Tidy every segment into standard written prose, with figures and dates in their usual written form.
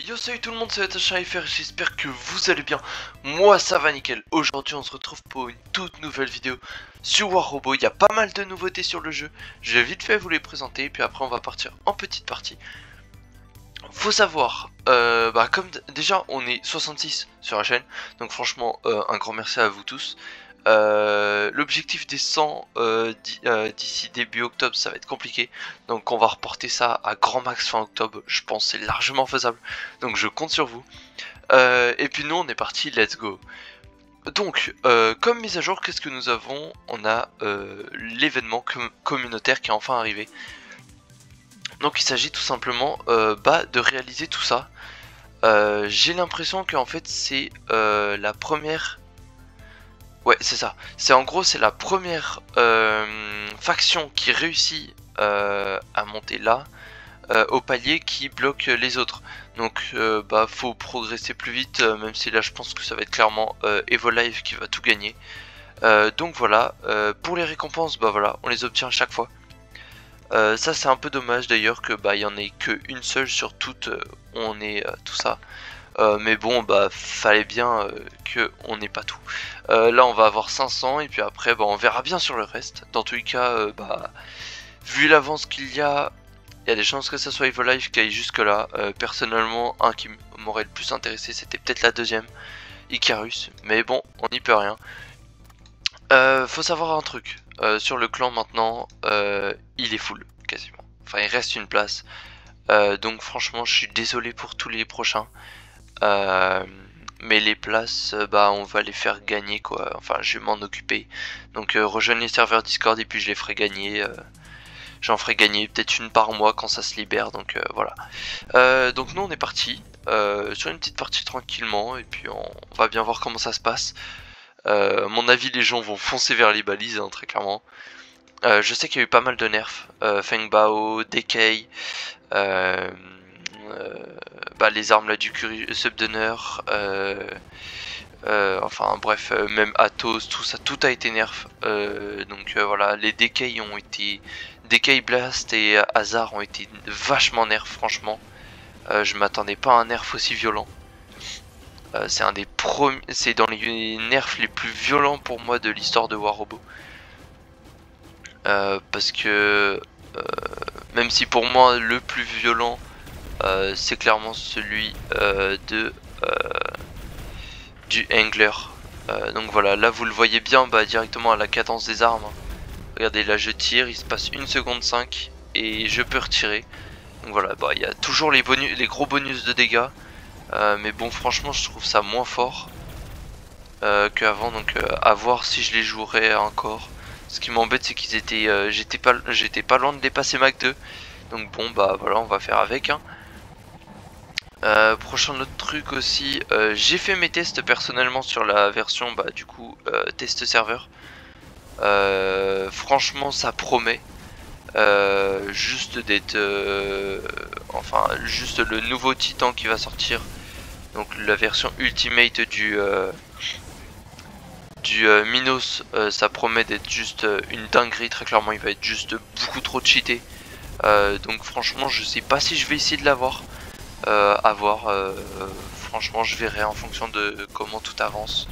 Yo, salut tout le monde, c'est FR, j'espère que vous allez bien. Moi ça va nickel. Aujourd'hui on se retrouve pour une toute nouvelle vidéo sur War Robot. Il y a pas mal de nouveautés sur le jeu. Je vais vite fait vous les présenter, puis après on va partir en petite partie. Faut savoir, comme déjà on est 66 sur la chaîne, donc franchement un grand merci à vous tous. L'objectif des 100 d'ici début octobre, ça va être compliqué, donc on va reporter ça à grand max fin octobre. Je pense c'est largement faisable, donc je compte sur vous. Et puis nous on est parti, let's go. Donc comme mise à jour, qu'est-ce que nous avons? On a l'événement communautaire qui est enfin arrivé. Donc il s'agit tout simplement de réaliser tout ça. J'ai l'impression qu'en fait c'est la première... Ouais, c'est ça. C'est en gros, c'est la première faction qui réussit à monter là au palier qui bloque les autres. Donc, faut progresser plus vite, même si là, je pense que ça va être clairement Evolive qui va tout gagner. Donc voilà. Pour les récompenses, voilà, on les obtient à chaque fois. Ça, c'est un peu dommage d'ailleurs que il y en ait qu'une seule sur toutes. On ait tout ça. Mais bon, fallait bien qu'on n'ait pas tout. Là on va avoir 500 et puis après on verra bien sur le reste. Dans tous les cas, vu l'avance qu'il y a des chances que ça soit Evolive qui aille jusque là. Personnellement, un qui m'aurait le plus intéressé c'était peut-être la deuxième, Icarus, mais bon, on n'y peut rien. Faut savoir un truc, sur le clan maintenant, il est full quasiment. Enfin il reste une place, donc franchement je suis désolé pour tous les prochains. Mais les places, on va les faire gagner quoi. Enfin, je vais m'en occuper. Donc rejoignez les serveurs Discord et puis je les ferai gagner. J'en ferai gagner peut-être une par mois quand ça se libère. Donc voilà. Donc nous on est parti sur une petite partie tranquillement et puis on va bien voir comment ça se passe. À mon avis, les gens vont foncer vers les balises, hein, très clairement. Je sais qu'il y a eu pas mal de nerfs. Feng Bao, Decay. Les armes là du Subdunner, enfin bref, même Athos, tout ça, tout a été nerf. Donc voilà, les Decay ont été, Decay Blast et Hazard ont été vachement nerfs franchement. Je m'attendais pas à un nerf aussi violent. C'est un des premiers, c'est dans les nerfs les plus violents pour moi de l'histoire de War Robot. Parce que même si pour moi le plus violent c'est clairement celui du Angler. Donc voilà, là vous le voyez bien directement à la cadence des armes. Regardez, là je tire, il se passe 1 seconde 5 et je peux retirer. Donc voilà, il y a toujours les gros bonus de dégâts. Mais bon, franchement je trouve ça moins fort qu'avant, donc à voir si je les jouerai encore. Ce qui m'embête c'est qu'ils étaient, j'étais pas loin de dépasser Mach 2. Donc bon voilà, on va faire avec, hein. Prochain autre truc aussi, j'ai fait mes tests personnellement sur la version du coup test serveur. Franchement ça promet, juste d'être enfin juste le nouveau Titan qui va sortir, donc la version ultimate du Minos, ça promet d'être juste une dinguerie. Très clairement il va être juste beaucoup trop cheaté, donc franchement je sais pas si je vais essayer de l'avoir. À voir, franchement je verrai en fonction de comment tout avance,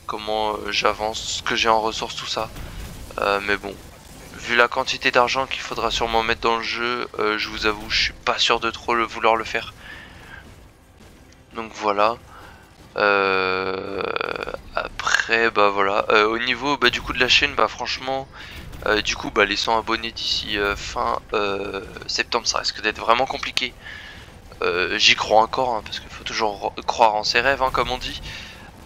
comment j'avance, ce que j'ai en ressources, tout ça. Mais bon, vu la quantité d'argent qu'il faudra sûrement mettre dans le jeu, je vous avoue je suis pas sûr de trop vouloir le faire. Donc voilà. Après voilà, au niveau du coup de la chaîne, franchement du coup les 100 abonnés d'ici fin septembre, ça risque d'être vraiment compliqué. J'y crois encore, hein, parce qu'il faut toujours croire en ses rêves, hein, comme on dit.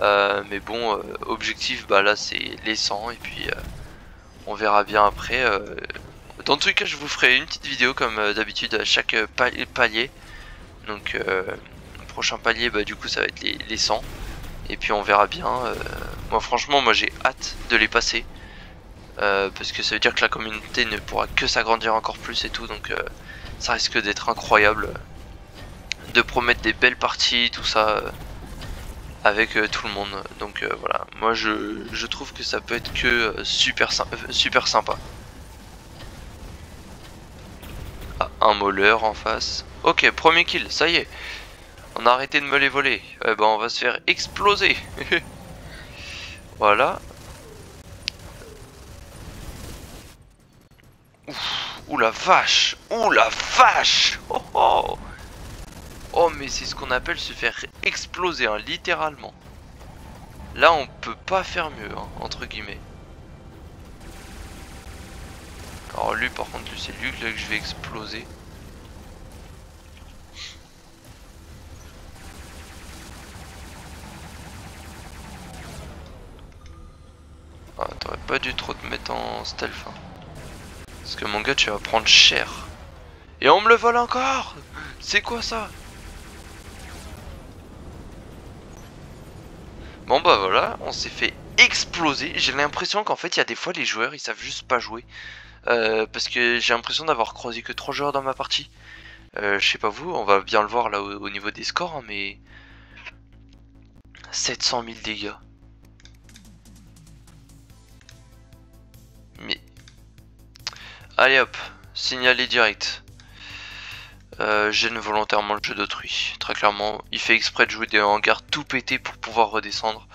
Mais bon, objectif là c'est les 100 et puis on verra bien après. Dans tous les cas je vous ferai une petite vidéo comme d'habitude à chaque palier. Donc le prochain palier du coup ça va être les 100. Et puis on verra bien. Moi franchement j'ai hâte de les passer. Parce que ça veut dire que la communauté ne pourra que s'agrandir encore plus et tout. Donc ça risque d'être incroyable. De promettre des belles parties, tout ça, avec tout le monde. Donc voilà, moi je trouve que ça peut être que super sympa. Ah, un Mauler en face. Ok, premier kill, ça y est. On a arrêté de me les voler. Eh ben on va se faire exploser. Voilà. Ouh la vache. Ouh la vache. Oh oh. Oh mais c'est ce qu'on appelle se faire exploser, hein, littéralement. Là on peut pas faire mieux, hein, entre guillemets. Alors lui par contre, c'est lui là que je vais exploser. Ah, t'aurais pas dû trop te mettre en stealth, hein. Parce que mon gars tu vas prendre cher. Et on me le vole encore. C'est quoi ça? Bon bah voilà, on s'est fait exploser. J'ai l'impression qu'en fait il y a des fois les joueurs ils savent juste pas jouer. Parce que j'ai l'impression d'avoir croisé que 3 joueurs dans ma partie. Je sais pas vous, on va bien le voir là au niveau des scores, hein, mais 700 000 dégâts. Mais allez hop, signalé direct. Gêne volontairement le jeu d'autrui. Très clairement, il fait exprès de jouer des hangars tout pété pour pouvoir redescendre.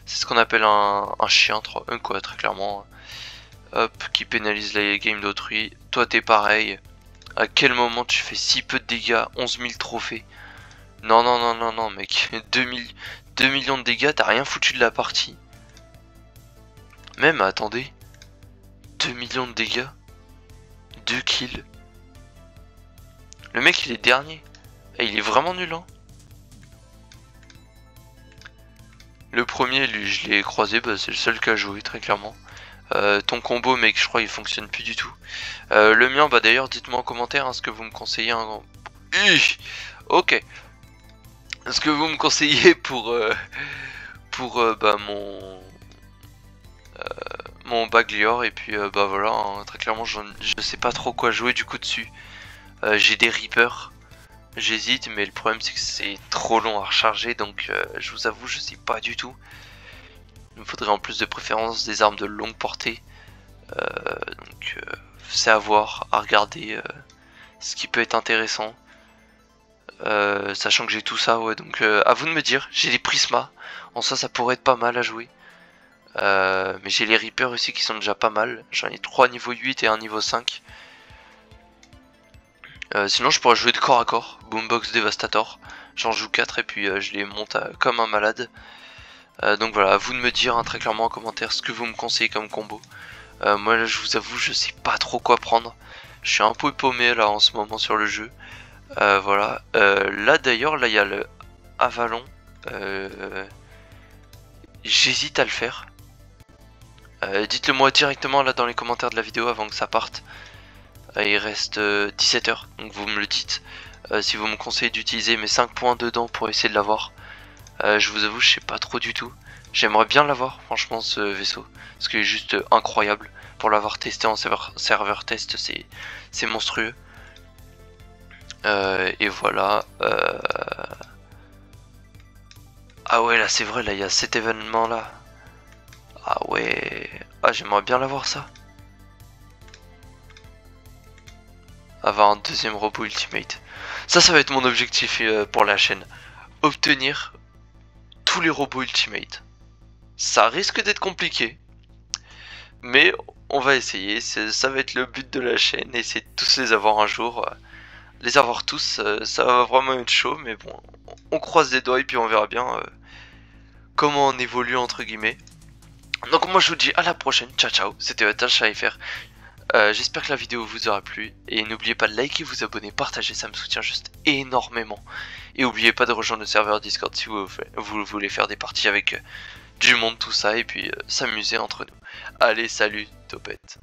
C'est ce qu'on appelle un chien, quoi, très clairement. Hop, qui pénalise la game d'autrui. Toi t'es pareil. À quel moment tu fais si peu de dégâts? 11 000 trophées. Non, non, non, non, non, mec. 2 millions de dégâts, t'as rien foutu de la partie. Même, attendez. 2 millions de dégâts. 2 kills. Le mec, il est dernier. Et il est vraiment nul, hein. Le premier, lui, je l'ai croisé, bah, c'est le seul qui a joué, très clairement. Ton combo, mec, je crois il fonctionne plus du tout. Le mien, bah d'ailleurs, dites-moi en commentaire hein, ce que vous me conseillez. Hein. Ok. Ce que vous me conseillez pour bah, mon Baglior. Et puis bah voilà, hein, très clairement, je sais pas trop quoi jouer du coup dessus. J'ai des Reapers. J'hésite, mais le problème c'est que c'est trop long à recharger. Donc je vous avoue, je sais pas du tout. Il me faudrait en plus de préférence des armes de longue portée. Donc c'est à voir, à regarder ce qui peut être intéressant. Sachant que j'ai tout ça, ouais, donc à vous de me dire. J'ai les prismas, en ça pourrait être pas mal à jouer. Mais j'ai les Reapers aussi qui sont déjà pas mal. J'en ai 3 niveau 8 et un niveau 5. Sinon je pourrais jouer de corps à corps, Boombox Devastator. J'en joue 4 et puis je les monte comme un malade. Donc voilà, à vous de me dire hein, très clairement en commentaire ce que vous me conseillez comme combo. Moi là, je vous avoue, je sais pas trop quoi prendre. Je suis un peu paumé là en ce moment sur le jeu. Voilà. Là d'ailleurs, là il y a le Avalon. J'hésite à le faire. Dites-le moi directement là dans les commentaires de la vidéo avant que ça parte. Il reste 17 h, donc vous me le dites. Si vous me conseillez d'utiliser mes 5 points dedans pour essayer de l'avoir. Je vous avoue, je sais pas trop du tout. J'aimerais bien l'avoir, franchement, ce vaisseau. Parce qu'il est juste incroyable. Pour l'avoir testé en serveur test, c'est monstrueux. Et voilà. Ah ouais, là c'est vrai, là il y a cet événement là. Ah ouais. Ah, j'aimerais bien l'avoir ça. Avoir un deuxième robot ultimate. Ça va être mon objectif pour la chaîne. Obtenir tous les robots ultimate. Ça risque d'être compliqué. Mais on va essayer. Ça va être le but de la chaîne. Essayer de tous les avoir un jour. Les avoir tous, ça va vraiment être chaud. Mais bon, on croise les doigts et puis on verra bien comment on évolue entre guillemets. Donc moi je vous dis à la prochaine. Ciao ciao. C'était Attache.fr. J'espère que la vidéo vous aura plu. Et n'oubliez pas de liker, vous abonner, partager. Ça me soutient juste énormément. Et n'oubliez pas de rejoindre le serveur Discord si vous voulez faire des parties avec du monde, tout ça. Et puis s'amuser entre nous. Allez, salut, topette.